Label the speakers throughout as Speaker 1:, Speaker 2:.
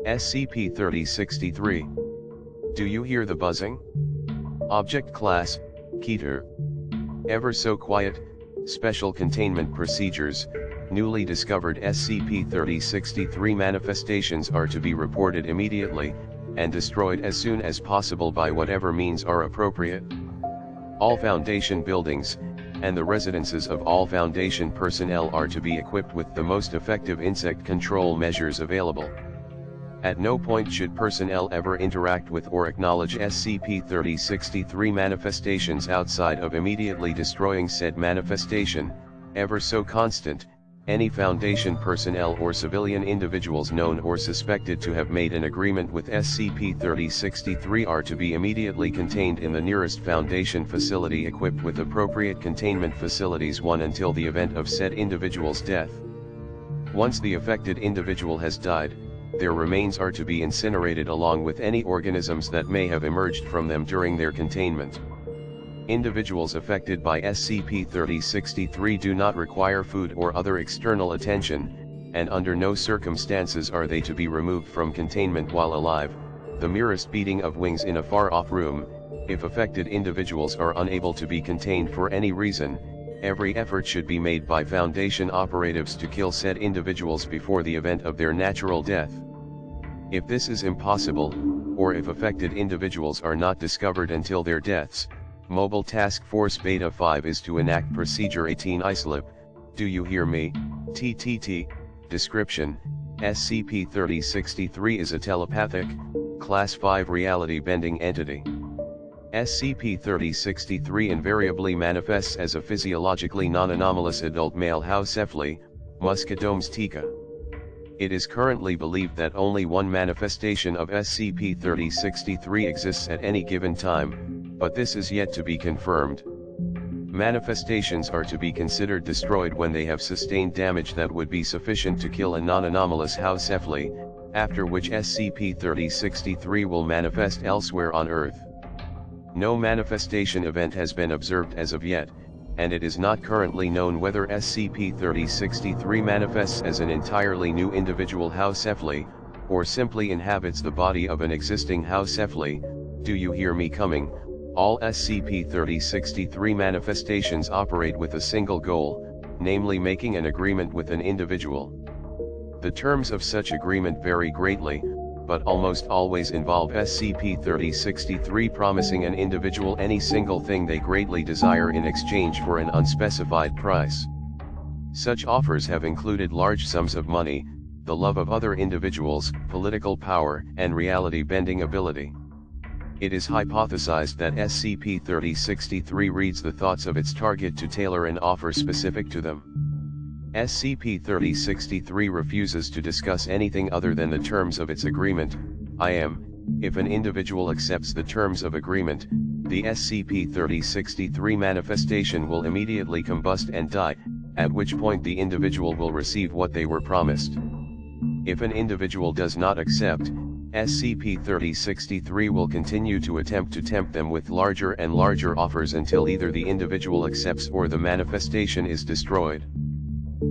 Speaker 1: SCP-3063. Do you hear the buzzing? Object Class, Keter. Ever so quiet, Special Containment Procedures. Newly discovered SCP-3063 manifestations are to be reported immediately, and destroyed as soon as possible by whatever means are appropriate. All Foundation buildings, and the residences of all Foundation personnel are to be equipped with the most effective insect control measures available. At no point should personnel ever interact with or acknowledge SCP-3063 manifestations outside of immediately destroying said manifestation, ever so constant. Any Foundation personnel or civilian individuals known or suspected to have made an agreement with SCP-3063 are to be immediately contained in the nearest Foundation facility equipped with appropriate containment facilities until the event of said individual's death. Once the affected individual has died, their remains are to be incinerated along with any organisms that may have emerged from them during their containment. Individuals affected by SCP-3063 do not require food or other external attention, and under no circumstances are they to be removed from containment while alive. The merest beating of wings in a far-off room, if affected individuals are unable to be contained for any reason, every effort should be made by Foundation operatives to kill said individuals before the event of their natural death. If this is impossible, or if affected individuals are not discovered until their deaths, Mobile Task Force Beta 5 is to enact Procedure 18 ISLIP. Do you hear me? TTT. Description: SCP-3063 is a telepathic, Class 5 reality-bending entity. SCP-3063 invariably manifests as a physiologically non-anomalous adult male housecephaly, Muscodomes tica. It is currently believed that only one manifestation of SCP-3063 exists at any given time, but this is yet to be confirmed. Manifestations are to be considered destroyed when they have sustained damage that would be sufficient to kill a non-anomalous housecephaly, after which SCP-3063 will manifest elsewhere on Earth. No manifestation event has been observed as of yet, and it is not currently known whether SCP-3063 manifests as an entirely new individual housecephaly, or simply inhabits the body of an existing housecephaly. Do you hear me coming? All SCP-3063 manifestations operate with a single goal, namely making an agreement with an individual. The terms of such agreement vary greatly, but almost always involve SCP-3063 promising an individual any single thing they greatly desire in exchange for an unspecified price. Such offers have included large sums of money, the love of other individuals, political power, and reality-bending ability. It is hypothesized that SCP-3063 reads the thoughts of its target to tailor an offer specific to them. SCP-3063 refuses to discuss anything other than the terms of its agreement. If an individual accepts the terms of agreement, the SCP-3063 manifestation will immediately combust and die, at which point the individual will receive what they were promised. If an individual does not accept, SCP-3063 will continue to attempt to tempt them with larger and larger offers until either the individual accepts or the manifestation is destroyed.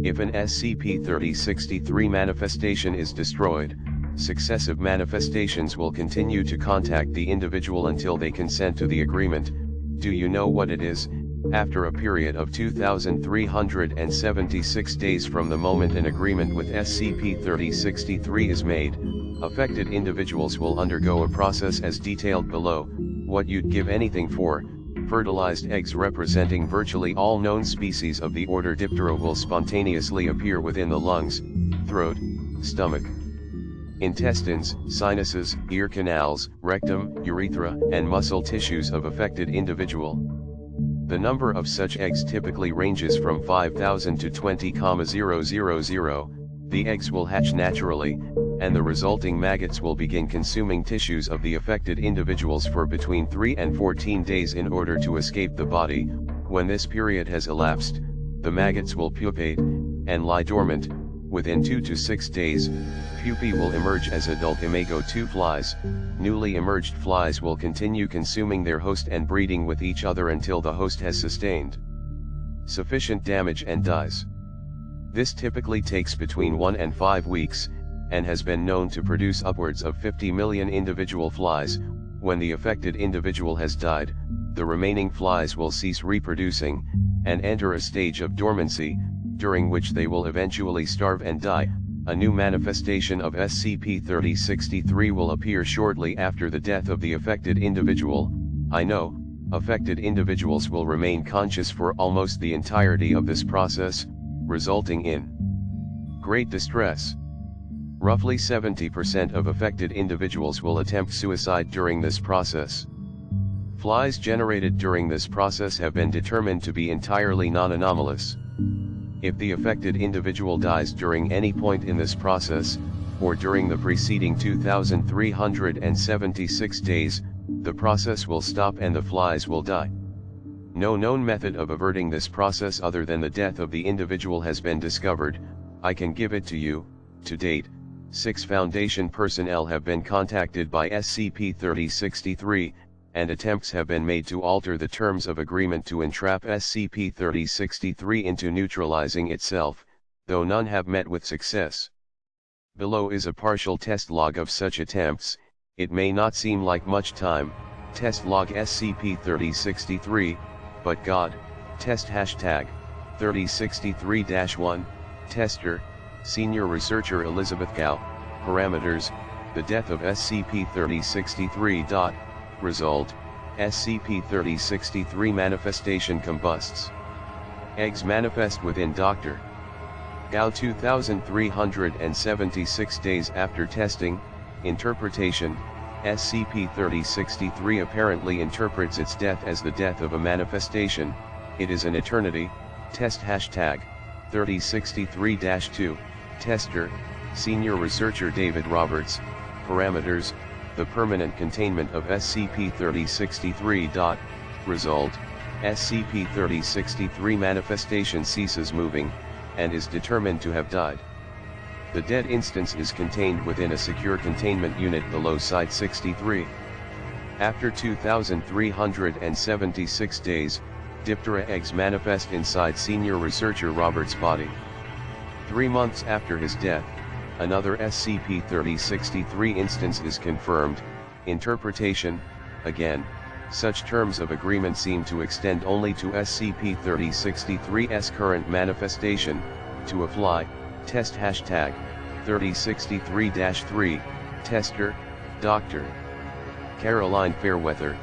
Speaker 1: If an SCP-3063 manifestation is destroyed, successive manifestations will continue to contact the individual until they consent to the agreement. Do you know what it is? After a period of 2,376 days from the moment an agreement with SCP-3063 is made, affected individuals will undergo a process as detailed below. What you'd give anything for: fertilized eggs representing virtually all known species of the order Diptera will spontaneously appear within the lungs, throat, stomach, intestines, sinuses, ear canals, rectum, urethra, and muscle tissues of affected individual. The number of such eggs typically ranges from 5,000 to 20,000. The eggs will hatch naturally, and the resulting maggots will begin consuming tissues of the affected individuals for between 3 and 14 days in order to escape the body. When this period has elapsed, the maggots will pupate, and lie dormant. Within 2 to 6 days, pupae will emerge as adult imago 2 flies. Newly emerged flies will continue consuming their host and breeding with each other until the host has sustained sufficient damage and dies. This typically takes between 1 and 5 weeks, and has been known to produce upwards of 50 million individual flies. When the affected individual has died, the remaining flies will cease reproducing, and enter a stage of dormancy, during which they will eventually starve and die. A new manifestation of SCP-3063 will appear shortly after the death of the affected individual. I know, affected individuals will remain conscious for almost the entirety of this process, resulting in great distress. Roughly 70% of affected individuals will attempt suicide during this process. Flies generated during this process have been determined to be entirely non-anomalous. If the affected individual dies during any point in this process, or during the preceding 2,376 days, the process will stop and the flies will die. No known method of averting this process other than the death of the individual has been discovered. I can give it to you. To date, 6 Foundation personnel have been contacted by SCP-3063, and attempts have been made to alter the terms of agreement to entrap SCP-3063 into neutralizing itself, though none have met with success. Below is a partial test log of such attempts. It may not seem like much time. Test log SCP-3063, but God, test hashtag 3063-1, tester, senior researcher Elizabeth Gao, parameters, the death of SCP-3063. Result, SCP-3063 manifestation combusts. Eggs manifest within Dr. Gao 2,376 days after testing. Interpretation, SCP-3063 apparently interprets its death as the death of a manifestation. It is an eternity. Test hashtag 3063-2, tester, senior researcher David Roberts, parameters, the permanent containment of SCP-3063. Result, SCP-3063 manifestation ceases moving, and is determined to have died. The dead instance is contained within a secure containment unit below Site-63. After 2,376 days, Diptera eggs manifest inside senior researcher Roberts' body. 3 months after his death, another SCP-3063 instance is confirmed. Interpretation, again, such terms of agreement seem to extend only to SCP-3063's current manifestation, to a fly. Test hashtag 3063-3, tester, Dr. Caroline Fairweather,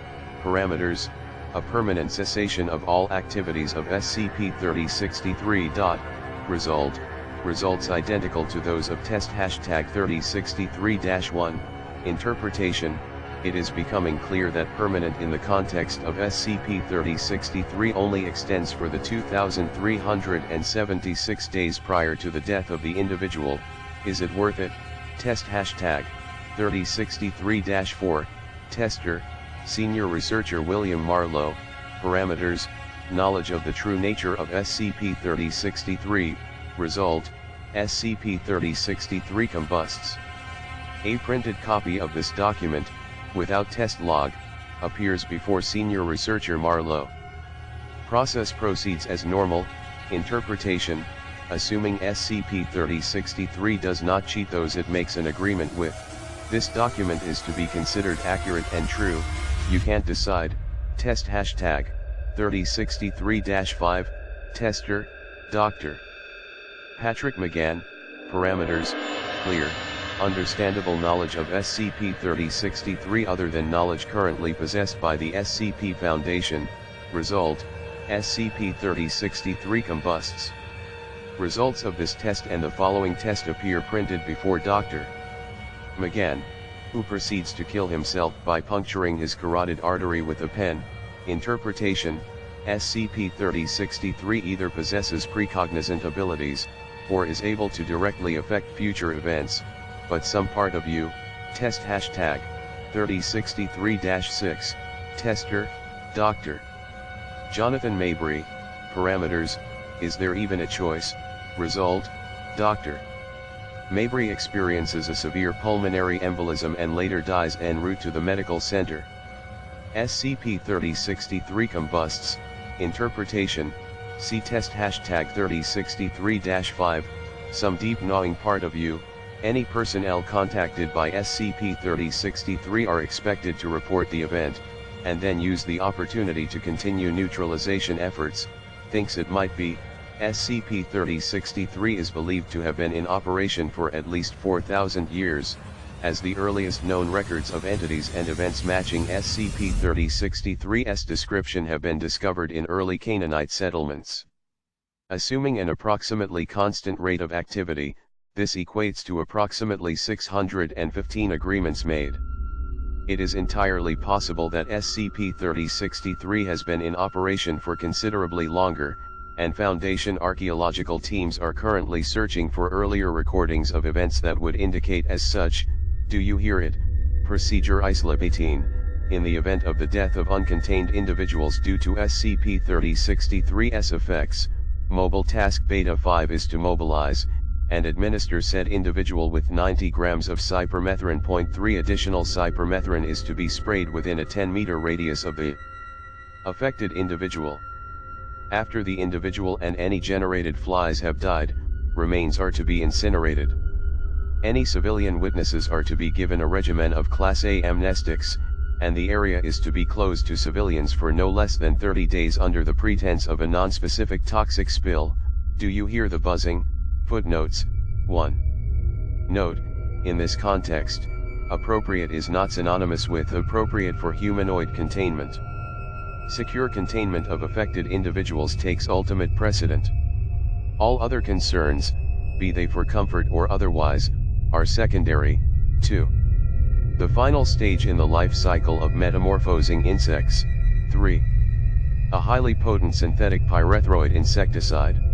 Speaker 1: parameters, a permanent cessation of all activities of SCP-3063. Result, results identical to those of test hashtag 3063-1, interpretation, it is becoming clear that permanent in the context of SCP-3063 only extends for the 2,376 days prior to the death of the individual. Is it worth it? Test hashtag 3063-4, tester, senior researcher William Marlowe, parameters, knowledge of the true nature of SCP-3063, result, SCP-3063 combusts. A printed copy of this document, without test log, appears before senior researcher Marlowe. Process proceeds as normal. Interpretation, assuming SCP-3063 does not cheat those it makes an agreement with, this document is to be considered accurate and true. You can't decide. Test hashtag 3063-5, tester, Dr. Patrick McGann, parameters, clear, understandable knowledge of SCP-3063 other than knowledge currently possessed by the SCP Foundation. Result, SCP-3063 combusts. Results of this test and the following test appear printed before Dr. McGann, who proceeds to kill himself by puncturing his carotid artery with a pen. Interpretation, SCP-3063 either possesses precognizant abilities, or is able to directly affect future events, but some part of you, test hashtag 3063-6, tester, Dr. Jonathan Mabry, parameters, is there even a choice? Result, Dr. Mabry experiences a severe pulmonary embolism and later dies en route to the medical center. SCP-3063 combusts. Interpretation, see test hashtag 3063-5, some deep gnawing part of you, Any personnel contacted by SCP-3063 are expected to report the event, and then use the opportunity to continue neutralization efforts. Thinks it might be, SCP-3063 is believed to have been in operation for at least 4,000 years, as the earliest known records of entities and events matching SCP-3063's description have been discovered in early Canaanite settlements. Assuming an approximately constant rate of activity, this equates to approximately 615 agreements made. It is entirely possible that SCP-3063 has been in operation for considerably longer, and Foundation archaeological teams are currently searching for earlier recordings of events that would indicate as such. Do you hear it? Procedure Islip 18. In the event of the death of uncontained individuals due to SCP-3063's effects, Mobile Task Beta 5 is to mobilize and administer said individual with 90 grams of cypermethrin. 3 Additional cypermethrin is to be sprayed within a 10-meter radius of the affected individual. After the individual and any generated flies have died, remains are to be incinerated. Any civilian witnesses are to be given a regimen of Class A amnestics, and the area is to be closed to civilians for no less than 30 days under the pretense of a non-specific toxic spill. Do you hear the buzzing? Footnotes. 1. Note, in this context, appropriate is not synonymous with appropriate for humanoid containment. Secure containment of affected individuals takes ultimate precedent. All other concerns, be they for comfort or otherwise, are secondary. 2. The final stage in the life cycle of metamorphosing insects. 3. A highly potent synthetic pyrethroid insecticide.